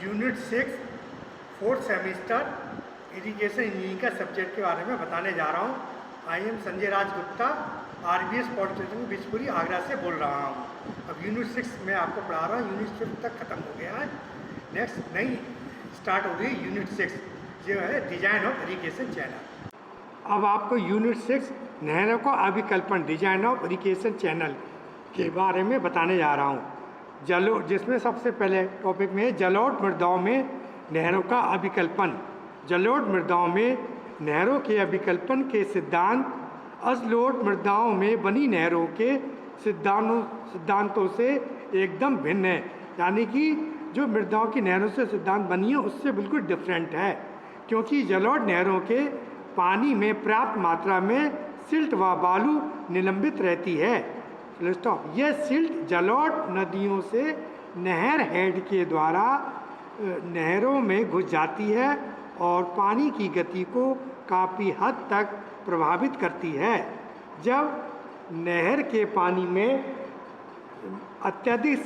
Unit 6 fourth semester irrigation engineering का subject के बारे में बताने जा रहा हूँ। I am Sanjay Raj Gupta, RBS polytechnic Bijpuri Agra से बोल रहा हूँ। अब यूनिट 6 में आपको पढ़ा रहा हूँ। यूनिट 5 तक ख़त्म हो गया है, नेक्स्ट नई स्टार्ट हो गई यूनिट 6 जो है डिजाइन ऑफ इरिगेशन चैनल। अब आपको यूनिट 6 नहरों का अभिकल्पन डिजाइन ऑफ इरिगेशन चैनल के बारे में बताने जा रहा हूँ। जिसमें सबसे पहले टॉपिक में जलोढ़ मृदाओं में नहरों का अभिकल्पन। जलोढ़ मृदाओं में नहरों के अभिकल्पन के सिद्धांत अजलोढ़ मृदाओं में बनी नहरों के सिद्धांतों से एकदम भिन्न है। यानी कि जो मृदाओं की नहरों से सिद्धांत बनी है उससे बिल्कुल डिफरेंट है, क्योंकि जलोढ़ नहरों के पानी में पर्याप्त मात्रा में सिल्ट व बालू निलंबित रहती है। यह सिल्ट जलोढ़ नदियों से नहर हेड के द्वारा नहरों में घुस जाती है और पानी की गति को काफ़ी हद तक प्रभावित करती है। जब नहर के पानी में अत्यधिक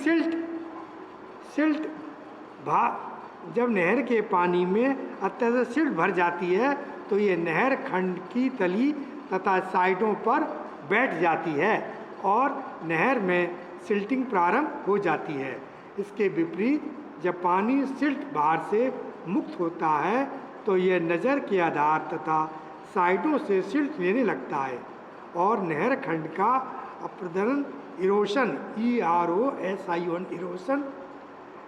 जब नहर के पानी में अत्यधिक सिल्ट भर जाती है तो ये नहर खंड की तली तथा साइडों पर बैठ जाती है और नहर में सिल्टिंग प्रारंभ हो जाती है। इसके विपरीत जब पानी सिल्ट बाहर से मुक्त होता है तो यह नज़र के आधार तथा साइडों से सिल्ट लेने लगता है और नहर खंड का अपरदन इरोशन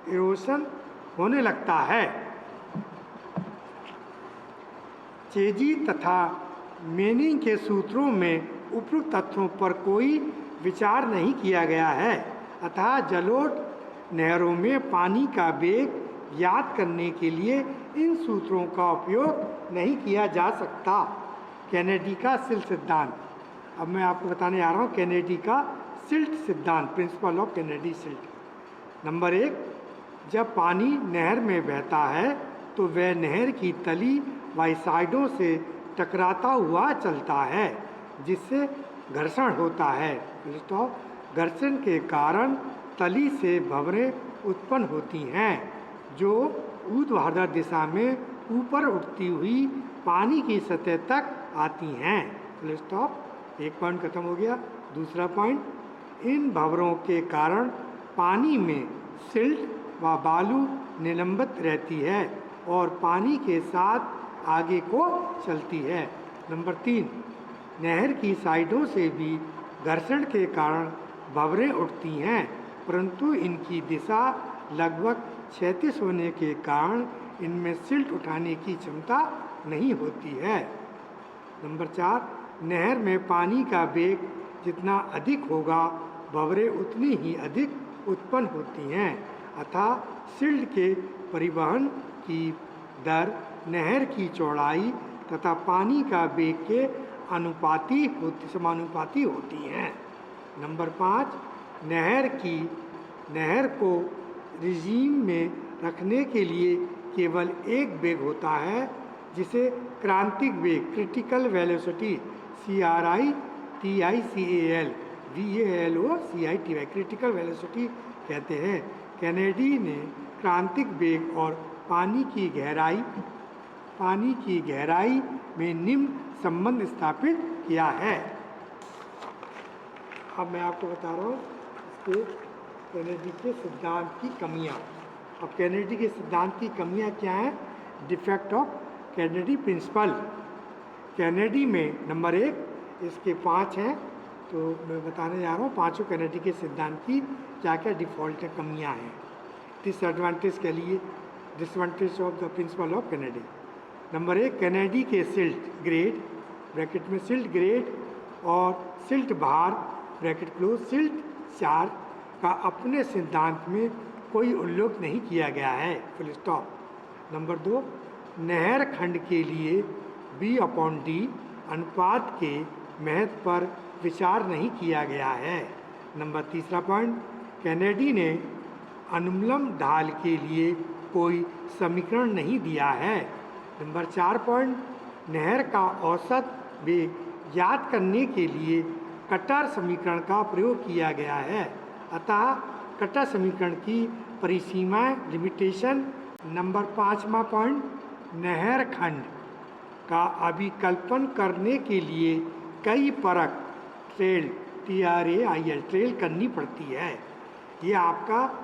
इरोशन होने लगता है। चेजी तथा मेनिंग के सूत्रों में उपयुक्त तथ्यों पर कोई विचार नहीं किया गया है, अतः जलोढ़ नहरों में पानी का वेग ज्ञात करने के लिए इन सूत्रों का उपयोग नहीं किया जा सकता। कैनेडी का सिल्ट सिद्धांत। अब मैं आपको बताने जा रहा हूँ कैनेडी का सिल्ट सिद्धांत, principal of Kennedy silt. Number 1, जब पानी नहर में बहता है तो वह नहर की तली व साइडों से टकराता हुआ चलता है, जिससे घर्षण होता है। घर्षण के कारण तली से भंवरें उत्पन्न होती हैं जो ऊर्ध्वाधर दिशा में ऊपर उठती हुई पानी की सतह तक आती हैं। एक पॉइंट खत्म हो गया। दूसरा पॉइंट, इन भंवरों के कारण पानी में सिल्ट व बालू निलंबित रहती है और पानी के साथ आगे को चलती है। नंबर 3, नहर की साइडों से भी घर्षण के कारण भंवरें उठती हैं, परंतु इनकी दिशा लगभग क्षैतिज होने के कारण इनमें सिल्ट उठाने की क्षमता नहीं होती है। नंबर 4, नहर में पानी का वेग जितना अधिक होगा भंवरें उतनी ही अधिक उत्पन्न होती हैं, अतः सिल्ट के परिवहन की दर नहर की चौड़ाई तथा पानी का वेग के समानुपाती होती हैं। नंबर 5, नहर को रिजीम में रखने के लिए केवल एक वेग होता है, जिसे क्रांतिक वेग क्रिटिकल वेलोसिटी क्रिटिकल वेलोसिटी कहते हैं। कैनेडी ने क्रांतिक वेग और पानी की गहराई में निम्न संबंध स्थापित किया है। अब मैं आपको बता रहा हूँ इसके कैनेडी के सिद्धांत की कमियाँ। अब कैनेडी के सिद्धांत की कमियाँ क्या हैं? Defect of Kennedy principle. Kennedy में नंबर 1 इसके 5 हैं, तो मैं बताने जा रहा हूँ पाँचों कैनेडी के सिद्धांत की क्या क्या डिफ़ॉल्ट कमियाँ हैं। डिसएडवांटेज के लिए disadvantage of the principal of Kennedy. Number 1, Kennedy के सिल्ट ग्रेड ब्रैकेट में सिल्ट ग्रेड और सिल्ट भार ब्रैकेट क्लोज सिल्ट चार्ज का अपने सिद्धांत में कोई उल्लेख नहीं किया गया है, फुल स्टॉप। नंबर 2, नहर खंड के लिए B/D अनुपात के महत्व पर विचार नहीं किया गया है। नंबर 3 पॉइंट, कैनेडी ने अनुलंब ढाल के लिए कोई समीकरण नहीं दिया है। नंबर 4 पॉइंट, नहर का औसत वेग ज्ञात करने के लिए कटर समीकरण का प्रयोग किया गया है, अतः कटर समीकरण की परिसीमाएं लिमिटेशन नंबर 5वां पॉइंट, नहर खंड का अभिकल्पन करने के लिए कई परख ट्रेल TRAIL ट्रेल करनी पड़ती है। ये आपका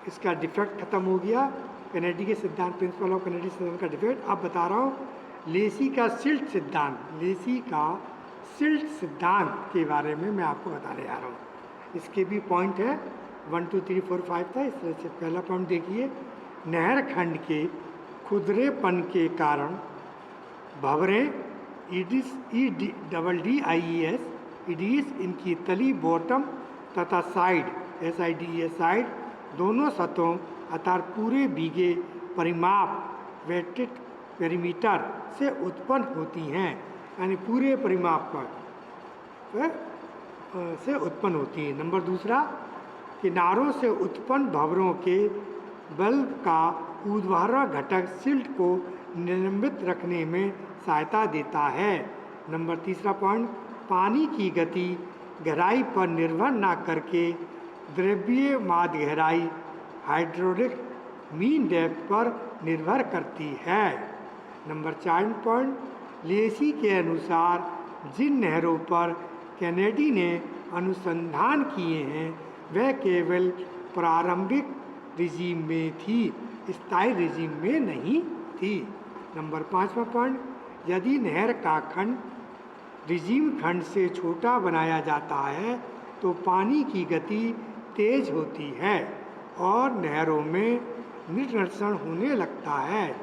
इसका डिफेक्ट खत्म हो गया, कैनेडी के सिद्धांत, प्रिंसिपल ऑफ कैनेडी सिद्धांत का डिफेक्ट। अब बता रहा हूँ लेसी का सिल्ट सिद्धांत, लेसी का सिल्ट सिद्धांत के बारे में मैं आपको बताने जा रहा हूँ। इसके भी पॉइंट है 1 2 3 4 5 था। इस तरह से पहला पॉइंट देखिए, नहर खंड के खुदरेपन के कारण भंवरें EDDIES इडीस इनकी तली, बॉटम तथा साइड SIDES साइड दोनों सतहों अर्थात पूरे बीघे परिमाप वेटेड पेरीमीटर से उत्पन्न होती हैं, यानी पूरे परिमाप पर से उत्पन्न होती हैं। नंबर दूसरा, किनारों से उत्पन्न भंवरों के बल का ऊर्ध्वाधर घटक सिल्ट को निलंबित रखने में सहायता देता है। नंबर तीसरा पॉइंट, पानी की गति गहराई पर निर्भर न करके द्रव्यमान गहराई हाइड्रोलिक मीन डेप्थ पर निर्भर करती है। नंबर 4 पॉइंट, लेसी के अनुसार जिन नहरों पर कैनेडी ने अनुसंधान किए हैं वह केवल प्रारंभिक रिजीम में थी, स्थायी रिजीम में नहीं थी। नंबर 5वां पॉइंट, यदि नहर का खंड रिजीम खंड से छोटा बनाया जाता है तो पानी की गति तेज होती है और नहरों में निष्कर्षण होने लगता है,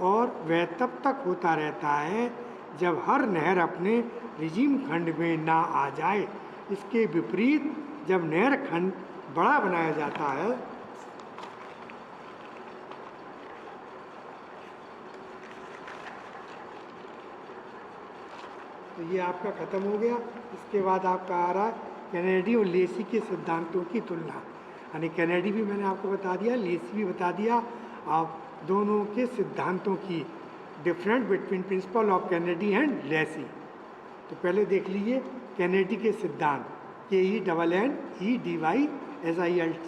और वह तब तक होता रहता है जब हर नहर अपने रिजीम खंड में ना आ जाए। इसके विपरीत जब नहर खंड बड़ा बनाया जाता है तो ये आपका ख़त्म हो गया। इसके बाद आपका आ रहा है कैनेडी और लेसी के सिद्धांतों की तुलना, यानी कैनेडी भी मैंने आपको बता दिया, लेसी भी बता दिया। आप दोनों के सिद्धांतों की different between principle of Kennedy and Lacey. तो पहले देख लीजिए कैनेडी के सिद्धांत, KENNEDYSIL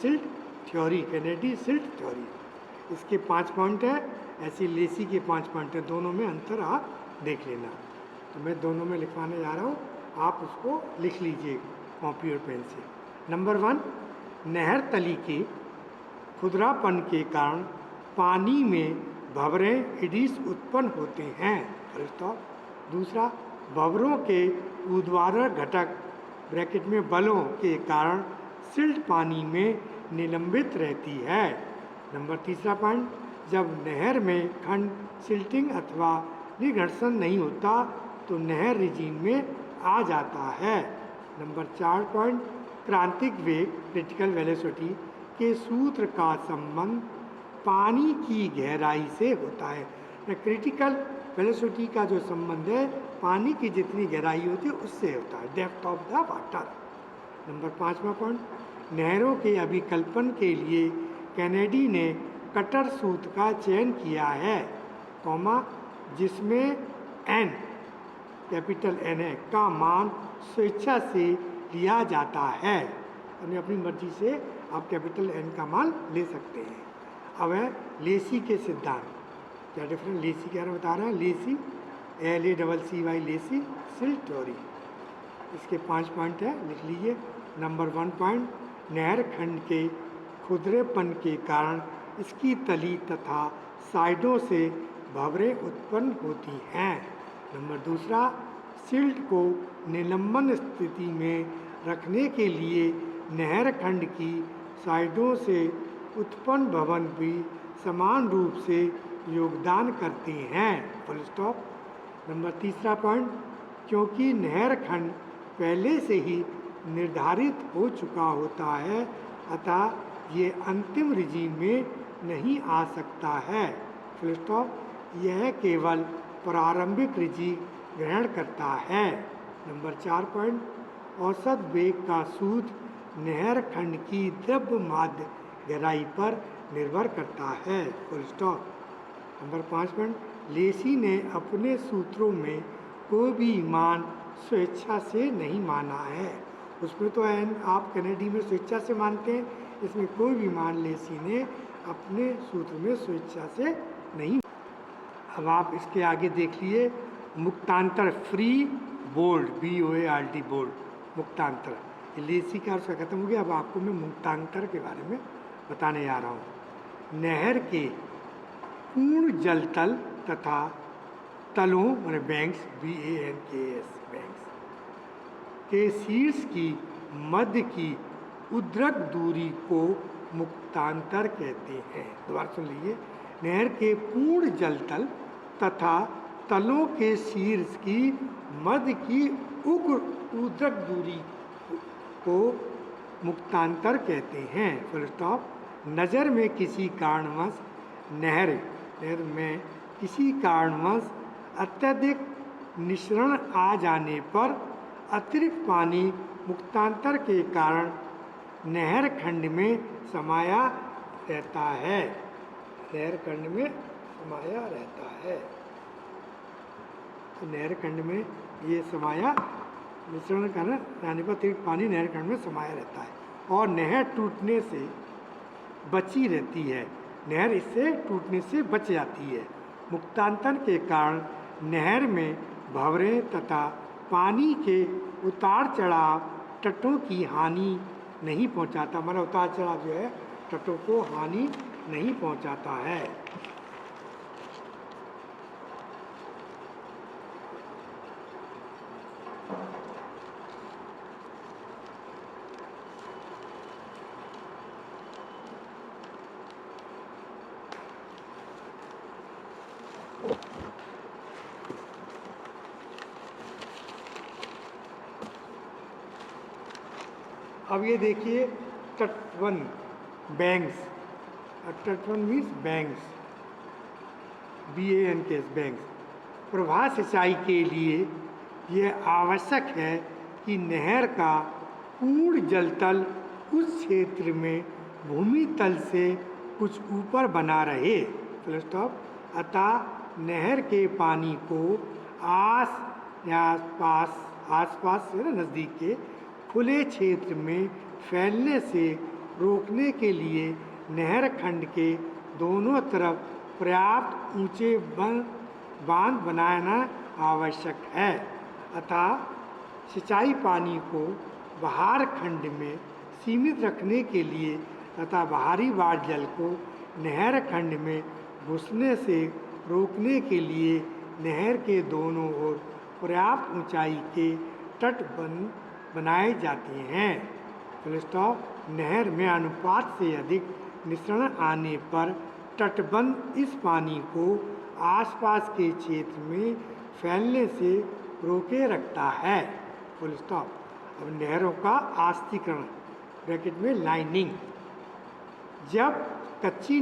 silt theory, Kennedy silt theory. इसके 5 पॉइंट है, ऐसी लेसी के 5 पॉइंट है। दोनों में अंतर आप देख लेना। तो मैं दोनों में लिखवाने जा रहा हूँ, आप उसको लिख लीजिए कॉपी और पेन से। नंबर 1, नहर तली के खुदरापन के कारण पानी में भंवरें इडीस उत्पन्न होते हैं। दूसरा, भंवरों के ऊर्ध्वाधर घटक ब्रैकेट में बलों के कारण सिल्ट पानी में निलंबित रहती है। नंबर 3 पॉइंट, जब नहर में खंड सिल्टिंग अथवा निघर्षण नहीं होता तो नहर रिजीम में आ जाता है। नंबर 4 पॉइंट, क्रांतिक वेग क्रिटिकल वेलोसिटी के सूत्र का संबंध पानी की गहराई से होता है। क्रिटिकल वेलोसिटी का जो संबंध है पानी की जितनी गहराई होती है उससे होता है, depth of the water. Number 5वां पॉइंट, नहरों के अभिकल्पन के लिए कैनेडी ने कटर सूत्र का चयन किया है, जिसमें N कैपिटल N है का मान स्वेच्छा से लिया जाता है, यानी अपनी मर्जी से आप कैपिटल N का मान ले सकते हैं। अब है लेसी के सिद्धांत, क्या डिफरेंट लेसी क्या बता रहे हैं, Lacey LACCY Lacey silt theory. इसके 5 पॉइंट है, लिख लीजिए। नंबर 1 पॉइंट, नहर खंड के खुदरेपन के कारण इसकी तली तथा साइडों से भंवरें उत्पन्न होती हैं। नंबर 2, सिल्ट को निलंबन स्थिति में रखने के लिए नहर खंड की साइडों से उत्पन्न भवन भी समान रूप से योगदान करते हैं। Full stop. नंबर 3 पॉइंट, क्योंकि नहर खंड पहले से ही निर्धारित हो चुका होता है अतः ये अंतिम रिजीम में नहीं आ सकता है। Full stop. यह केवल प्रारंभिक रिजीम ग्रहण करता है। नंबर 4 पॉइंट, औसत वेग का सूत्र नहर खंड की द्रव्यमान गहराई पर निर्भर करता है। Full stop. Number 5 point, Lacey ने अपने सूत्रों में कोई भी मान स्वेच्छा से नहीं माना है। उसमें तो आप कैनेडी में स्वेच्छा से मानते हैं, इसमें कोई भी मान लेसी ने अपने सूत्र में स्वेच्छा से नहीं। अब आप इसके आगे देख लिए मुक्तांतर, फ्री बोल्ड, BOALD बोल्ड, मुक्तांतर। लेसी का अर्थ खत्म हो गया। अब आपको मैं मुक्तांतर के बारे में बताने जा रहा हूँ। नहर के पूर्ण जल तल तथा तलों माने बैंक्स, BANKS बैंक्स के शीर्ष की मध्य की उद्रक दूरी को मुक्तांतर कहते हैं। दोबारा सुन लीजिए। नहर के पूर्ण जल तल तथा तलों के शीर्ष की मध्य की उद्रक दूरी को मुक्तांतर कहते हैं। Full stop. नज़र में किसी कारणवश नहर में किसी कारणवश अत्यधिक निःसरण आ जाने पर अतिरिक्त पानी मुक्तांतर के कारण नहर खंड में समाया रहता है। नहर खंड में समाया रहता है। तो नहर खंड में ये समाया मिश्रण कारण जाने पर अतिरिक्त पानी नहर खंड में समाया रहता है और नहर टूटने से बची रहती है। नहर इससे टूटने से बच जाती है। मुक्तांतर के कारण नहर में भंवरे तथा पानी के उतार चढ़ाव तटों की हानि नहीं पहुंचाता। हमारा उतार चढ़ाव जो है तटों को हानि नहीं पहुंचाता है। अब ये देखिए तटवन बैंक्स। तटवन मीन्स बैंक्स, BANKS बैंक्स। प्रवाह सिंचाई के लिए यह आवश्यक है कि नहर का पूर्ण जल तल उस क्षेत्र में भूमि तल से कुछ ऊपर बना रहे। Full stop. अतः नहर के पानी को आसपास से नज़दीक के खुले क्षेत्र में फैलने से रोकने के लिए नहर खंड के दोनों तरफ पर्याप्त ऊंचे बांध बनाना आवश्यक है। अतः सिंचाई पानी को बाहर खंड में सीमित रखने के लिए तथा बाहरी बाढ़ जल को नहर खंड में घुसने से रोकने के लिए नहर के दोनों ओर पर्याप्त ऊंचाई के तट बनाए जाते हैं। Full stop. नहर में अनुपात से अधिक निःसरण आने पर तटबंध इस पानी को आसपास के क्षेत्र में फैलने से रोके रखता है। Full stop. अब नहरों का आस्तीकरण ब्रैकेट में लाइनिंग। जब कच्ची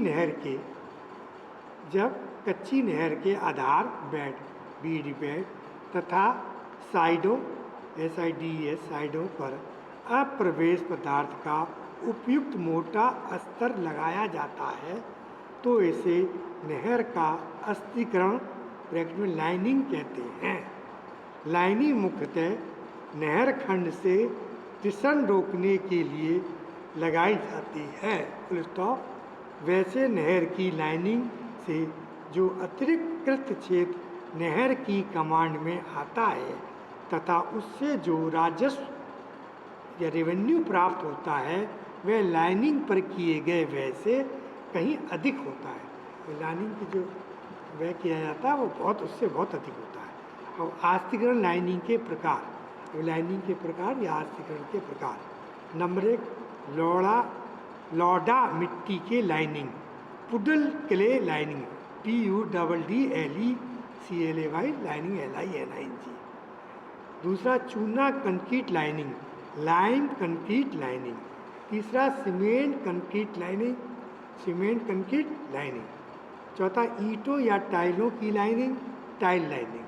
नहर के आधार बेड, BD बेड तथा साइडों SIDES साइडों पर अप्रवेश पदार्थ का उपयुक्त मोटा अस्तर लगाया जाता है तो इसे नहर का अस्तीकरण ब्रैकेट में लाइनिंग कहते हैं। लाइनिंग मुख्यतः नहर खंड से फिसलन रोकने के लिए लगाई जाती है। Full stop. वैसे नहर की लाइनिंग से जो अतिरिक्त क्षेत्र नहर की कमांड में आता है तथा उससे जो राजस्व या रेवेन्यू प्राप्त होता है वह लाइनिंग पर किए गए व्यय से कहीं अधिक होता है। तो लाइनिंग की जो व्यय किया जाता है वो उससे बहुत अधिक होता है। और आस्तीकरण लाइनिंग के प्रकार, लाइनिंग के प्रकार या आस्तीकरण के प्रकार। नंबर 1 लौडा मिट्टी के lining, puddle clay lining, PUDDLE CLAY lining LINING। दूसरा चूना concrete lining, lime concrete lining. तीसरा cement concrete lining, cement concrete lining. चौथा ईंटों या टाइलों की लाइनिंग, टाइल लाइनिंग।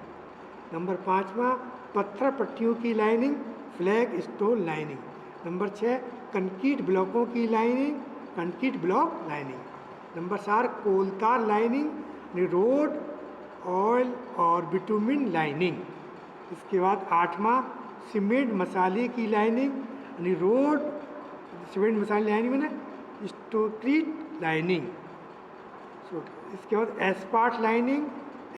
नंबर 5वां पत्थर पट्टियों की lining, flag stone lining. Number 6 concrete ब्लॉकों की lining, concrete block lining. Number 7 कोलतार लाइनिंग, रोड ऑयल और बिटुमिन लाइनिंग। इसके बाद 8वां सीमेंट मसाले की लाइनिंग, रोड सीमेंट मसाले लाइनिंग में स्टोक्रीट लाइनिंग। इसके बाद एस्पार्ट लाइनिंग